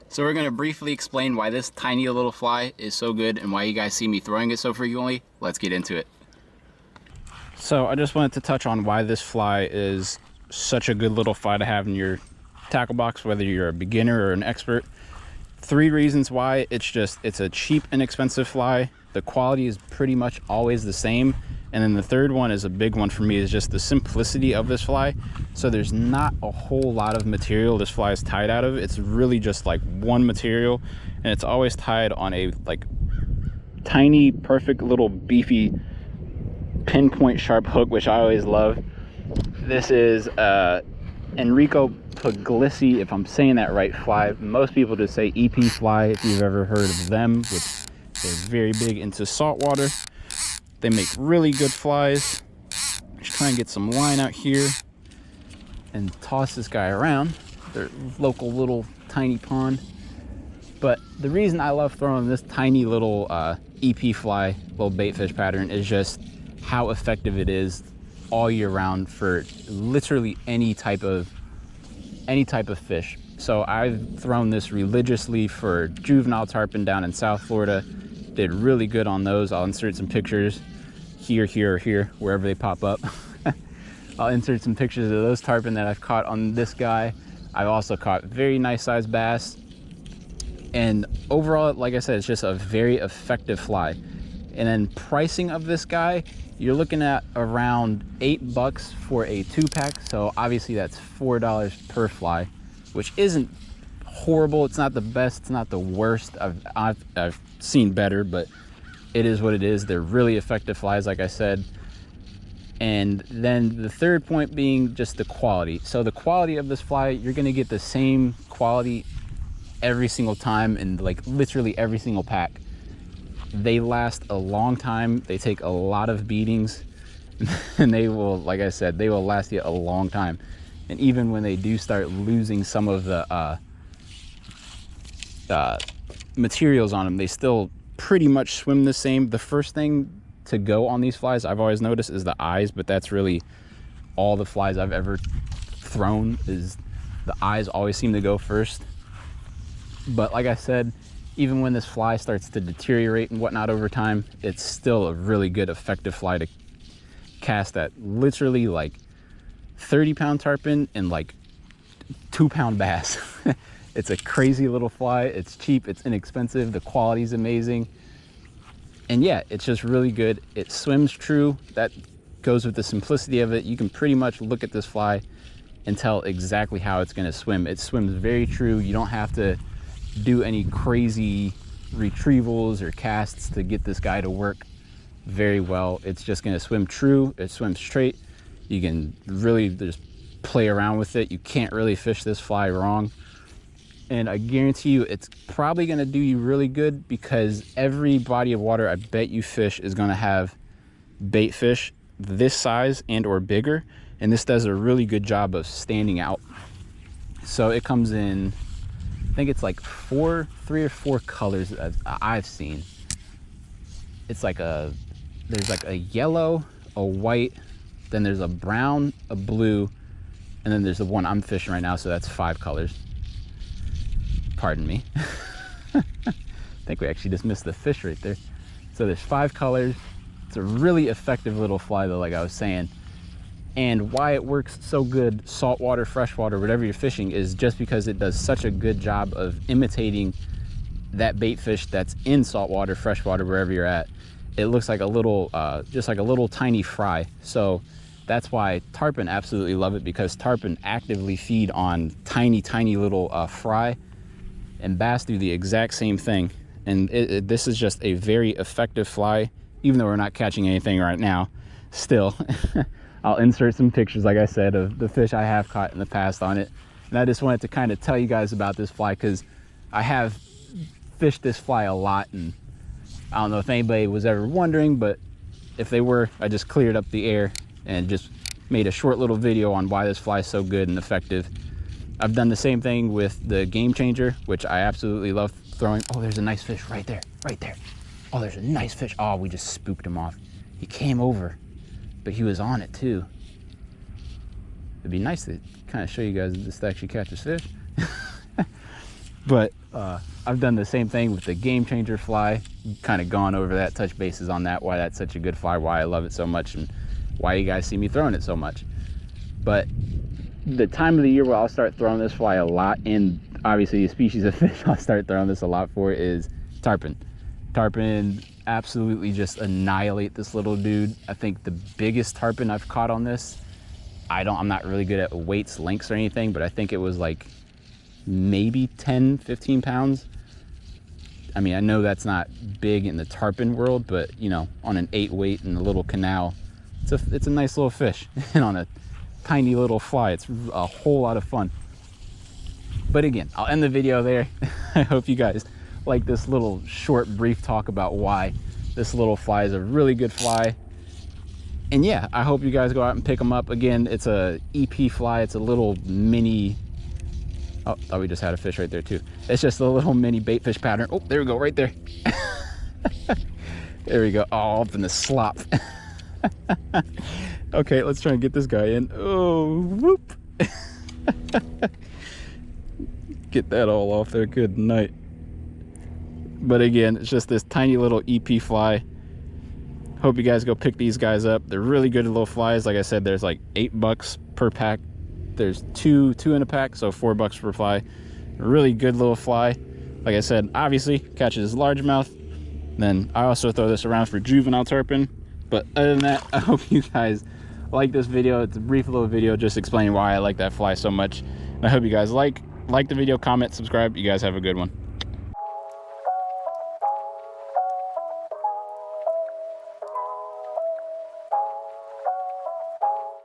So we're going to briefly explain why this tiny little fly is so good and why you guys see me throwing it so frequently. Let's get into it. So I just wanted to touch on why this fly is such a good little fly to have in your tackle box, whether you're a beginner or an expert. 3 reasons why. It's a cheap, inexpensive fly. The quality is pretty much always the same. And then the third one is a big one for me, is just the simplicity of this fly. So there's not a whole lot of material this fly is tied out of. It's really just like one material, and it's always tied on a like tiny, perfect little beefy pinpoint sharp hook, which I always love. This is Enrico Puglisi, if I'm saying that right, fly. Most people just say EP fly if you've ever heard of them, which they're very big into saltwater. They make really good flies. Just try and get some line out here and toss this guy around. Their local little tiny pond. But the reason I love throwing this tiny little EP fly, little baitfish pattern, is just how effective it is all year round for literally any type of fish. So I've thrown this religiously for juvenile tarpon down in South Florida. Did really good on those. I'll insert some pictures here, or here, wherever they pop up. I'll insert some pictures of those tarpon that I've caught on this guy. I've also caught very nice sized bass. And overall, like I said, it's just a very effective fly. And then pricing of this guy, you're looking at around $8 for a 2-pack. So obviously that's $4 per fly, which isn't horrible. It's not the best, it's not the worst. I've seen better, but it is what it is. They're really effective flies, like I said. And then the third point being just the quality. So the quality of this fly, you're gonna get the same quality every single time, and like literally every single pack. They last a long time. They take a lot of beatings and they will, like I said, they will last you a long time. And even when they do start losing some of the materials on them, they still pretty much swim the same. The first thing to go on these flies, I've always noticed, is the eyes, but that's really all the flies I've ever thrown, is the eyes always seem to go first. But like I said, even when this fly starts to deteriorate and whatnot over time, it's still a really good, effective fly to cast at literally like 30-pound tarpon and like 2-pound bass. It's a crazy little fly. It's cheap, it's inexpensive, the quality's amazing. And yeah, it's just really good. It swims true. That goes with the simplicity of it. You can pretty much look at this fly and tell exactly how it's gonna swim. It swims very true. You don't have to do any crazy retrievals or casts to get this guy to work very well. It's just gonna swim true. It swims straight. You can really just play around with it. You can't really fish this fly wrong. And I guarantee you it's probably gonna do you really good, because every body of water I bet you fish is gonna have bait fish this size and or bigger, and this does a really good job of standing out. So it comes in, I think it's like 3 or 4 colors that I've seen. It's like there's like a yellow, a white, then there's a brown, a blue, and then there's the one I'm fishing right now, so that's 5 colors. Pardon me. I think we actually just missed the fish right there. So there's 5 colors. It's a really effective little fly though, like I was saying. And why it works so good, saltwater, freshwater, whatever you're fishing, is just because it does such a good job of imitating that bait fish that's in saltwater, freshwater, wherever you're at. It looks like a little, just like a little tiny fry. So that's why tarpon absolutely love it, because tarpon actively feed on tiny, tiny little fry, and bass do the exact same thing. And this is just a very effective fly, even though we're not catching anything right now. Still, I'll insert some pictures, like I said, of the fish I have caught in the past on it. And I just wanted to kind of tell you guys about this fly, because I have fished this fly a lot, and I don't know if anybody was ever wondering, but if they were, I just cleared up the air and just made a short little video on why this fly is so good and effective. I've done the same thing with the Game Changer, which I absolutely love throwing. Oh, there's a nice fish right there, right there. Oh, there's a nice fish. Oh, we just spooked him off. He came over, but he was on it too. It'd be nice to kind of show you guys this actually catches fish. But I've done the same thing with the Game Changer fly, kind of gone over that, touch bases on that, why that's such a good fly, why I love it so much, and why you guys see me throwing it so much. But the time of the year where I'll start throwing this fly a lot, and obviously the species of fish I'll start throwing this a lot for, is tarpon. Tarpon absolutely just annihilate this little dude. I think the biggest tarpon I've caught on this, I'm not really good at weights, lengths, or anything, but I think it was like maybe 10, 15 pounds. I mean, I know that's not big in the tarpon world, but you know, on an 8 weight in a little canal, it's a nice little fish. And on a tiny little fly, it's a whole lot of fun. But again, I'll end the video there. I hope you guys like this little short, brief talk about why this little fly is a really good fly. And yeah, I hope you guys go out and pick them up. Again, it's a EP fly. It's a little mini, oh, thought we just had a fish right there too. It's just a little mini baitfish pattern. Oh, there we go, right there. There we go. Oh, up in the slop. Okay, let's try and get this guy in. Oh, whoop. Get that all off there. Good night. But again, it's just this tiny little EP fly. Hope you guys go pick these guys up. They're really good little flies. Like I said, there's like $8 per pack. There's two in a pack, so $4 per fly. Really good little fly. Like I said, obviously catches largemouth. Then I also throw this around for juvenile tarpon. But other than that, I hope you guys like this video. It's a brief little video just explaining why I like that fly so much. And I hope you guys like the video, comment, subscribe. You guys have a good one.